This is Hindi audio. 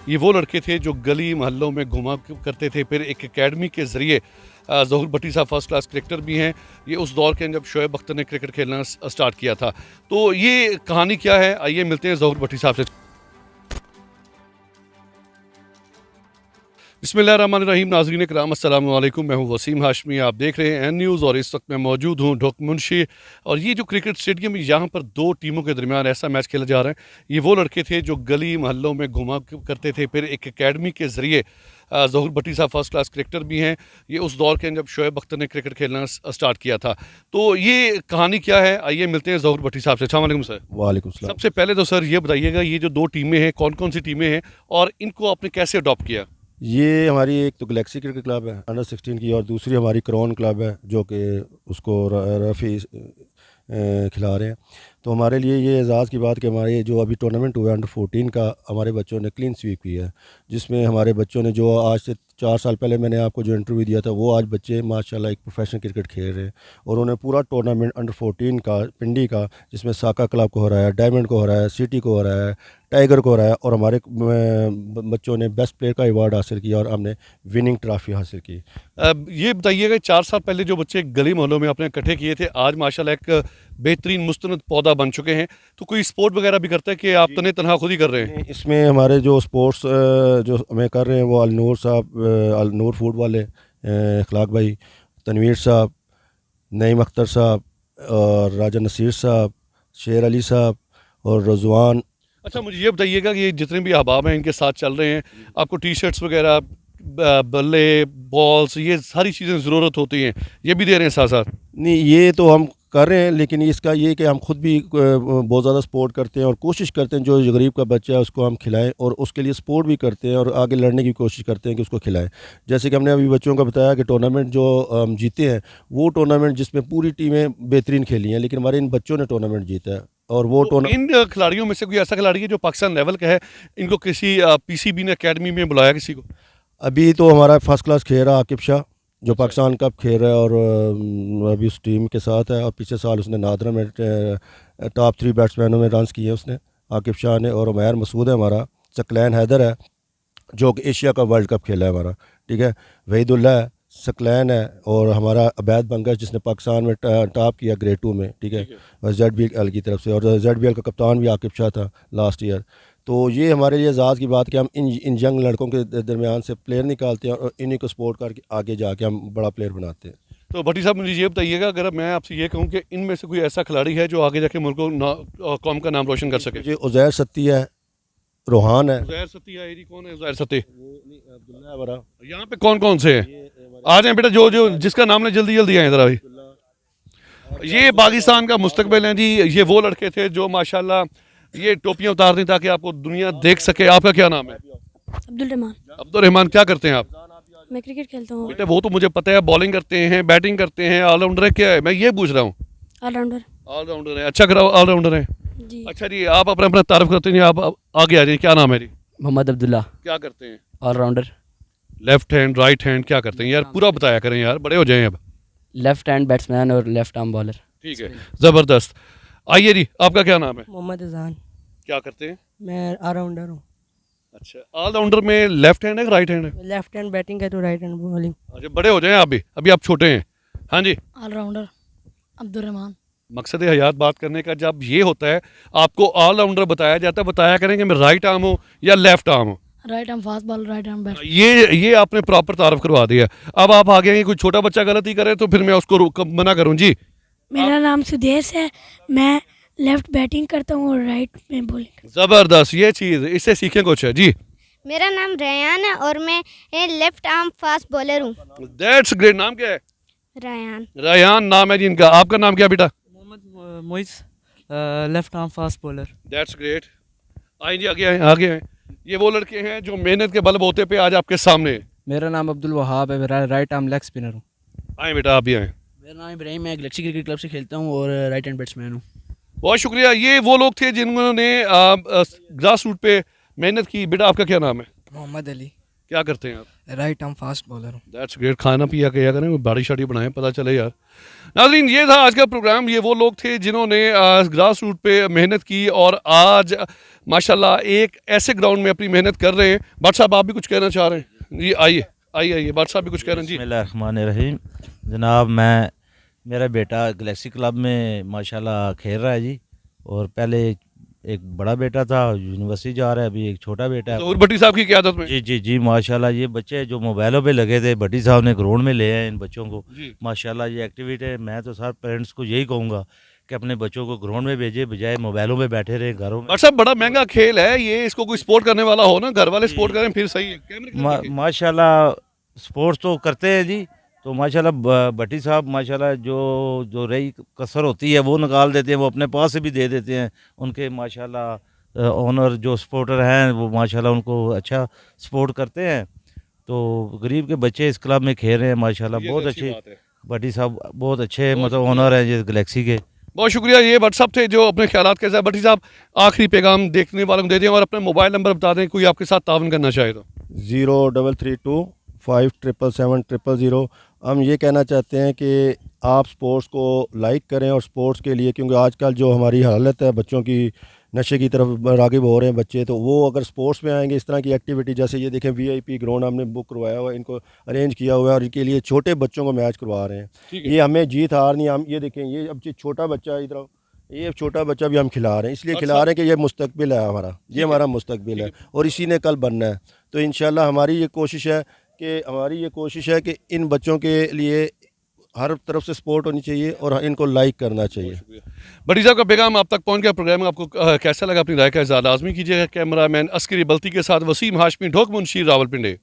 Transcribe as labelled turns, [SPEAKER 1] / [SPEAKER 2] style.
[SPEAKER 1] ये वो लड़के थे जो गली मोहल्लों में घुमा करते थे, फिर एक एकेडमी के ज़रिए ज़हूर भट्टी साहब फर्स्ट क्लास क्रिकेटर भी हैं। ये उस दौर के जब शोएब अख्तर ने क्रिकेट खेलना स्टार्ट किया था। तो ये कहानी क्या है, आइए मिलते हैं ज़हूर भट्टी साहब से। बिस्मिल्लाहिर्रहमानिर्रहीम। नाज़रीन इकराम अस्सलाम वालेकुम, मैं हूं वसीम हाशमी, आप देख रहे हैं एन न्यूज़ और इस वक्त मैं मौजूद हूं ढोक मुंशी। और ये जो क्रिकेट स्टेडियम, यहाँ पर दो टीमों के दरमियान ऐसा मैच खेला जा रहा है। ये वो लड़के थे जो गली मोहल्लों में घुमा करते थे, फिर एक एकेडमी के ज़रिए ज़हूर भट्टी साहब फर्स्ट क्लास क्रिकेटर भी हैं। ये उस दौर के जब शोएब अख्तर ने क्रिकेट खेलना स्टार्ट किया था। तो ये कहानी क्या है, आइए मिलते हैं ज़हूर भट्टी साहब से। अस्सलाम वालेकुम सर।
[SPEAKER 2] वालेकुम सलाम।
[SPEAKER 1] सबसे पहले तो सर ये बताइएगा, ये जो दो टीमें हैं कौन कौन सी टीमें हैं और इनको आपने कैसे अडॉप्ट किया?
[SPEAKER 2] ये हमारी एक तो गलेक्सी क्रिकेट क्लब है अंडर 16 की, और दूसरी हमारी क्राउन क्लब है जो कि उसको रफ़ी खिला रहे हैं। तो हमारे लिए ये एज़ाज़ की बात कि हमारे जो अभी टूर्नामेंट हुआ है अंडर 14 का, हमारे बच्चों ने क्लीन स्वीप किया है, जिसमें हमारे बच्चों ने जो आज से 4 साल पहले मैंने आपको जो इंटरव्यू दिया था, वो आज बच्चे माशाल्लाह एक प्रोफेशनल क्रिकेट खेल रहे हैं। और उन्होंने पूरा टूर्नामेंट अंडर 14 का पिंडी का, जिसमें साका क्लब को हराया, डायमंड को हराया, सिटी को हराया, टाइगर को हराया, और हमारे बच्चों ने बेस्ट प्लेयर का अवार्ड हासिल किया और हमने विनिंग ट्रॉफी हासिल की।
[SPEAKER 1] ये बताइएगा, 4 साल पहले जो बच्चे गली मोहल्लों में आपने इकट्ठे किए थे, आज माशाल्लाह एक बेहतरीन मुस्तनद पौधा बन चुके हैं। तो कोई स्पोर्ट वगैरह भी करता है कि आप तने तनहा खुद ही कर रहे हैं?
[SPEAKER 2] इसमें हमारे जो स्पोर्ट्स जो हमें कर रहे हैं वो अलनूर साहब, अलनूर फूड वाले इखलाक भाई, तनवीर साहब, नईम अख्तर साहब, और राजा नसीर साहब, शेर अली साहब और रजवान।
[SPEAKER 1] अच्छा, मुझे ये बताइएगा कि ये जितने भी अहबाब हैं इनके साथ चल रहे हैं, आपको टी शर्ट्स वगैरह, बल्ले, बॉल्स, ये सारी चीज़ें ज़रूरत होती हैं, ये भी दे रहे हैं साथ साथ?
[SPEAKER 2] नहीं, ये तो हम कर रहे हैं, लेकिन इसका ये कि हम खुद भी बहुत ज़्यादा सपोर्ट करते हैं और कोशिश करते हैं जो गरीब का बच्चा है उसको हम खिलाएं, और उसके लिए सपोर्ट भी करते हैं और आगे लड़ने की कोशिश करते हैं कि उसको खिलाएं। जैसे कि हमने अभी बच्चों को बताया कि टूर्नामेंट जो हम जीते हैं, वो टूर्नामेंट जिसमें पूरी टीमें बेहतरीन खेली हैं, लेकिन हमारे इन बच्चों ने टूर्नामेंट जीता है। और वो
[SPEAKER 1] तो इन खिलाड़ियों में से कोई ऐसा खिलाड़ी है जो पाकिस्तान लेवल का है, इनको किसी पीसीबी ने अकेडमी में बुलाया किसी को?
[SPEAKER 2] अभी तो हमारा फर्स्ट क्लास खेल रहा आकिब शाह, जो पाकिस्तान कप खेल रहा है, और अभी उस टीम के साथ है। और पिछले साल उसने नादरा में टॉप 3 बैट्समैनों में रन्स किए उसने, आकिब शाह ने। और उमैर मसूद है हमारा, सकलैन हैदर है जो कि एशिया का वर्ल्ड कप खेला है हमारा, ठीक है, वहीदुल्ला है, सकलैन है, और हमारा अबैद बंगश जिसने पाकिस्तान में टॉप किया ग्रेड 2 में, ठीक है, ZBL की तरफ से। और ZBL का कप्तान भी आकिब शाह था लास्ट ईयर। तो ये हमारे लिए एजाज़ की बात कि हम इन यंग लड़कों के दरमियान से प्लेयर निकालते हैं और इन्हीं को सपोर्ट करके आगे जाके हम बड़ा प्लेयर बनाते हैं।
[SPEAKER 1] तो भट्टी साहब, मुझे ये बताइएगा, अगर मैं आपसे ये कहूँ कि इनमें से कोई ऐसा खिलाड़ी है जो आगे जाके मुल्क कौम का नाम रोशन कर सके?
[SPEAKER 2] जी, उज़ैर सत्ती है, रोहान है।
[SPEAKER 1] उज़ैर सत्ती है, ये कौन है उज़ैर सत्ती?
[SPEAKER 2] अब्दुल्ला है बड़ा।
[SPEAKER 1] यहाँ पे कौन कौन से हैं? आ जाए बेटा, जो जो जिसका नाम ले जल्दी जल्दी आए इधर अभी। ये पाकिस्तान का मुस्तकबिल है जी। ये वो लड़के थे जो माशाल्लाह ये टोपियां उतार दी ताकि आपको दुनिया देख सके। आपका क्या नाम है?
[SPEAKER 3] अब्दुल रहमान।
[SPEAKER 1] अब्दुल रहमान, क्या करते हैं आप?
[SPEAKER 3] मैं क्रिकेट खेलता हूँ।
[SPEAKER 1] बेटा वो तो मुझे पता है, बॉलिंग करते हैं, बैटिंग करते हैं, ऑलराउंडर है, क्या है मैं ये पूछ रहा हूँ?
[SPEAKER 3] ऑलराउंडर।
[SPEAKER 1] ऑलराउंडर है, अच्छा कराओ, ऑलराउंडर है।
[SPEAKER 3] जी।
[SPEAKER 1] अच्छा जी, आप अपना अपना तारीफ करते हैं, आप आगे आ जाइए। क्या नाम है जी?
[SPEAKER 4] मोहम्मद अब्दुल्ला।
[SPEAKER 1] क्या करते हैं?
[SPEAKER 4] Allrounder.
[SPEAKER 1] Left hand, right hand, क्या करते हैं यार? पूरा बताया करें यार, बड़े हो जाएं अब।
[SPEAKER 4] लेफ्ट हैंड बैट्समैन और लेफ्ट आर्म बॉलर।
[SPEAKER 1] ठीक है, ज़बरदस्त। आइए जी, आपका क्या नाम है?
[SPEAKER 5] मोहम्मद अजान।
[SPEAKER 1] क्या करते हैं?
[SPEAKER 5] मैं ऑलराउंडर हूँ।
[SPEAKER 1] अच्छा, ऑलराउंडर में लेफ्ट हैंड है कि राइट हैंड है?
[SPEAKER 5] लेफ्ट हैंड बैटिंग है तो राइट हैंड बॉलिंग।
[SPEAKER 1] अच्छा, बड़े हो जाएं आप भी, अभी आप छोटे हैं। हाँ जी,
[SPEAKER 3] ऑलराउंडर अब्दुल रहमान।
[SPEAKER 1] मकसद हयात बात करने का जब ये होता है, आपको ऑलराउंडर बताया जाता है, बताया करेंगे मैं राइट आर्म हूँ या लेफ्ट आर्म हूँ।
[SPEAKER 3] Right arm fast ball, right arm bat.
[SPEAKER 1] ये आपने प्रॉपर तारफ करवा दिया। अब आप आगे आएंगे, कोई छोटा बच्चा गलती करे तो फिर मैं उसको मना करूँ जी।
[SPEAKER 3] मेरा नाम सुदेश है, मैं लेफ्ट बैटिंग करता हूँ और राइट में बॉलिंग।
[SPEAKER 1] ज़बरदस्त, ये चीज़ इससे सीखें कुछ है जी।
[SPEAKER 6] मेरा नाम रेयान है और मैं लेफ्ट आर्म फास्ट बॉलर हूँ।
[SPEAKER 1] That's great. नाम क्या है?
[SPEAKER 6] रेयान।
[SPEAKER 1] रयान नाम है जी इनका। आपका नाम क्या है बेटा?
[SPEAKER 5] Mohammad Moiz, left arm fast bowler.
[SPEAKER 1] That's great. आइए जी, आगे आए, आगे आए। ये वो लड़के हैं जो मेहनत के बलबूते पे आज आपके सामने हैं।
[SPEAKER 4] मेरा नाम अब्दुल वहाब है, राइट आर्म लेग स्पिनर हूँ।
[SPEAKER 1] आए बेटा, आप भी आए।
[SPEAKER 7] मेरा नाम इब्राहिम, मैं गलेक्सी क्रिकेट क्लब से खेलता हूँ और राइट हैंड बैट्समैन हूँ।
[SPEAKER 1] बहुत शुक्रिया। ये वो लोग थे जिन्होंने ग्रास रूट पे मेहनत की। बेटा आपका क्या नाम है?
[SPEAKER 7] मोहम्मद अली।
[SPEAKER 1] क्या करते हैं आप?
[SPEAKER 8] राइट आर्म फास्ट बॉलर हूँ।
[SPEAKER 1] That's great. खाना पिया किया करें, बाड़ी शाड़ी बनाएं, पता चले यार। नाज़रीन, ये था आज का प्रोग्राम। ये वो लोग थे जिन्होंने ग्रास रूट पे मेहनत की और आज माशाल्लाह एक ऐसे ग्राउंड में अपनी मेहनत कर रहे हैं। भट्ट साहब, आप भी कुछ कहना चाह रहे हैं? जी आइए आइए आइए, भट्ट साहब भी कुछ कह रहे हैं। जी
[SPEAKER 9] बिस्मिल्लाहिर्रहमानिर्रहीम। जनाब, मैं मेरा बेटा गैलेक्सी क्लब में माशाल्लाह खेल रहा है जी। और पहले एक बड़ा बेटा था, यूनिवर्सिटी जा रहा है, अभी एक छोटा बेटा है।
[SPEAKER 1] ज़हूर भट्टी साहब की क़यादत में।
[SPEAKER 9] जी जी जी माशाल्लाह। ये बच्चे जो मोबाइलों पे लगे थे, भट्टी साहब ने ग्राउंड में ले आए इन बच्चों को।
[SPEAKER 1] जी।
[SPEAKER 9] माशाल्लाह ये एक्टिविटी, मैं तो सर पेरेंट्स को यही कहूँगा कि अपने बच्चों को ग्राउंड में भेजे, बजाय मोबाइलों में बैठे रहे घरों में।
[SPEAKER 1] भट्ट साहब, बड़ा महंगा खेल है ये, इसको कोई सपोर्ट करने वाला हो ना, घर वाले सपोर्ट करें फिर सही है। कैमरे की तरफ देखिए।
[SPEAKER 9] माशाल्लाह स्पोर्ट्स तो करते हैं जी। तो माशाल्लाह भट्टी साहब माशाल्लाह जो रही कसर होती है वो निकाल देते हैं, वो अपने पास से भी दे देते हैं। उनके माशाल्लाह ओनर जो सपोर्टर हैं वो माशाल्लाह उनको अच्छा सपोर्ट करते हैं। तो गरीब के बच्चे इस क्लब में खेल रहे हैं माशाल्लाह,
[SPEAKER 1] ये
[SPEAKER 9] बहुत
[SPEAKER 1] अच्छी
[SPEAKER 9] अच्छे।
[SPEAKER 1] बात है।
[SPEAKER 9] भट्टी साहब बहुत अच्छे मतलब ओनर हैं ये गैलेक्सी के।
[SPEAKER 1] बहुत शुक्रिया। ये भट्ट साहब थे जो अपने ख्यालात के साथ। भट्टी साहब, आखिरी पैगाम देखने वालों को दे दें और अपना मोबाइल नंबर बता दें, कोई आपके साथ तावन करना चाहे तो।
[SPEAKER 2] 0332577700। हम ये कहना चाहते हैं कि आप स्पोर्ट्स को लाइक करें और स्पोर्ट्स के लिए, क्योंकि आजकल जो हमारी हालत है, बच्चों की नशे की तरफ राग़िब हो रहे हैं बच्चे, तो वो अगर स्पोर्ट्स में आएंगे, इस तरह की एक्टिविटी, जैसे ये देखें VIP ग्राउंड हमने बुक करवाया हुआ है, इनको अरेंज किया हुआ है और इनके लिए छोटे बच्चों को मैच करवा रहे हैं। ये हमें जीत हार नहीं, हम ये देखें, ये अब छोटा बच्चा इधर, ये छोटा बच्चा भी हम खिला रहे हैं, इसलिए खिला रहे हैं कि ये मुस्तकबिल है हमारा, ये हमारा मुस्तकबिल है और इसी ने कल बनना है। तो इंशाल्लाह हमारी ये कोशिश है कि इन बच्चों के लिए हर तरफ से सपोर्ट होनी चाहिए और इनको लाइक करना चाहिए।
[SPEAKER 1] भट्टी साहब का पैगाम आप तक पहुंच गया। प्रोग्राम आपको कैसा लगा? अपनी राय का इज़हार लाजमी कीजिएगा। कैमरामैन अस्करी बल्ती के साथ वसीम हाशमी, ढोक मुंशी, रावलपिंडी।